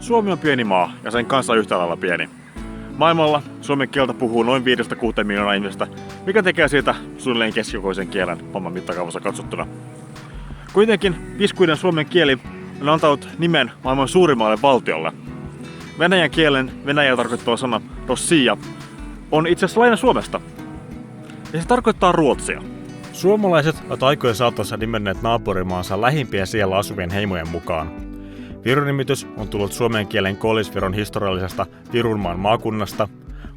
Suomi on pieni maa ja sen kanssa yhtä lailla pieni. Maailmalla suomen kieltä puhuu noin 5-6 miljoonaa ihmistä, mikä tekee siitä suunnilleen keskikokoisen kielen maailman mittakaavassa katsottuna. Kuitenkin piskuinen suomen kieli on antanut nimen maailman suurimmalle valtiolle. Venäjän kielen Venäjä tarkoittava sana Rossija on itse asiassa laina Suomesta. Ja se tarkoittaa Ruotsia. Suomalaiset ovat aikojen saatossa nimenneet naapurimaansa lähimpien siellä asuvien heimojen mukaan. Virun-nimitys on tullut suomen kielen Koillis-Viron historiallisesta Virunmaan maakunnasta,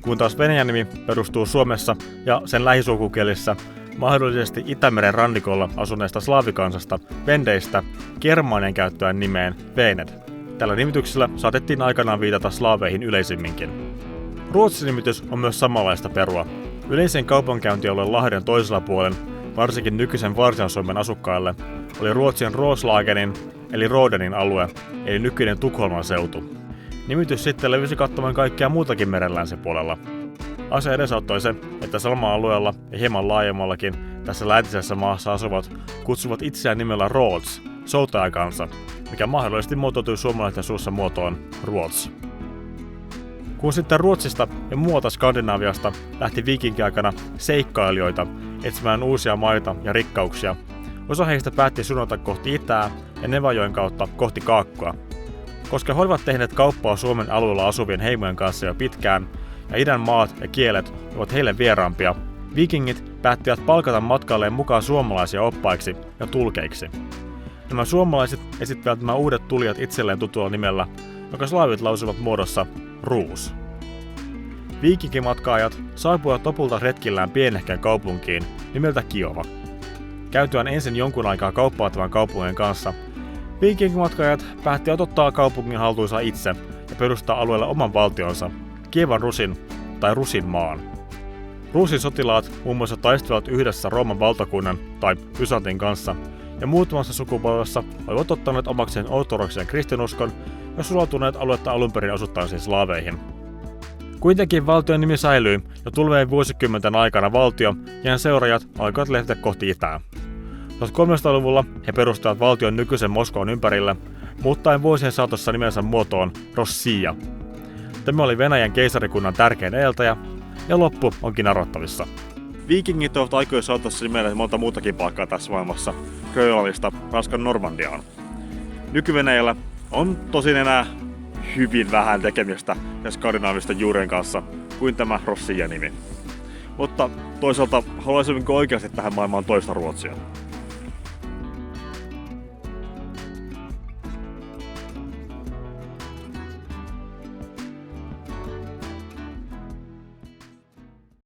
kun taas Venäjän nimi perustuu Suomessa ja sen lähisukukielissä mahdollisesti Itämeren rannikolla asuneesta slaavikansasta vendeistä germaanien käyttöön nimeen vened. Tällä nimityksellä saatettiin aikanaan viitata slaaveihin yleisimminkin. Ruotsi-nimitys on myös samanlaista perua. Yleisen kaupankäyntialueen Lahden toisella puolen, varsinkin nykyisen Varsinais-Suomen asukkaille, oli Ruotsin Roslagenin eli Rodenin alue, eli nykyinen Tukholman seutu. Nimitys sitten levisi kattamaan kaikkea muutakin meren länsipuolella. Asia edesauttoi se, että samalla alueella ja hieman laajemmallakin tässä läntisessä maassa asuvat kutsuvat itseään nimellä Roots, soutajakansa, mikä mahdollisesti muotoutui suomalaisten suussa muotoon Ruots. Kun sitten Ruotsista ja muualta Skandinaaviasta lähti viikinkiaikana seikkailijoita etsimään uusia maita ja rikkauksia, osa heistä päätti suunnata kohti itää ja Nevajoen kautta kohti Kaakkoa. Koska he olivat tehneet kauppaa Suomen alueella asuvien heimojen kanssa jo pitkään, ja idän maat ja kielet ovat heille vieraampia, viikingit päättivät palkata matkalleen mukaan suomalaisia oppaiksi ja tulkeiksi. Nämä suomalaiset esittivät nämä uudet tulijat itselleen tutulla nimellä, joka slaavit lausuvat muodossa Ruus. Viikinkimatkaajat saapuivat lopulta retkillään pienehkään kaupunkiin nimeltä Kiova. Käytyään ensin jonkun aikaa kauppaa tämän kaupungin kanssa, viikinkimatkaajat päättivät ottaa kaupungin haltuunsa itse ja perustaa alueelle oman valtionsa, Kievan Rusin tai Rusinmaan. Rusin sotilaat muun muassa taistelivat yhdessä Rooman valtakunnan tai Byzantin kanssa, ja muutamassa sukupolvessa olivat ottaneet omakseen ortodoksen kristinuskon ja sulautuneet aluetta alunperin asuttaisiin slaaveihin. Kuitenkin valtion nimi säilyi, ja tulevien vuosikymmenten aikana valtio ja sen seuraajat alkoivat lähteä kohti itää. 1300-luvulla he perustivat valtion nykyisen Moskovan ympärille, muuttaen vuosien saatossa nimensä muotoon Rossija. Tämä oli Venäjän keisarikunnan tärkein edeltäjä, ja loppu onkin arvattavissa. Viikingit ovat aikojen saatossa nimenneet monta muutakin paikkaa tässä maailmassa, Grönlannista Ranskan Normandiaan. Nyky-Venäjällä on tosin enää hyvin vähän tekemistä ja skandinaavisten juurien kanssa kuin tämä Rossija-nimi. Mutta toisaalta haluaisinko oikeasti tähän maailmaan toista Ruotsia?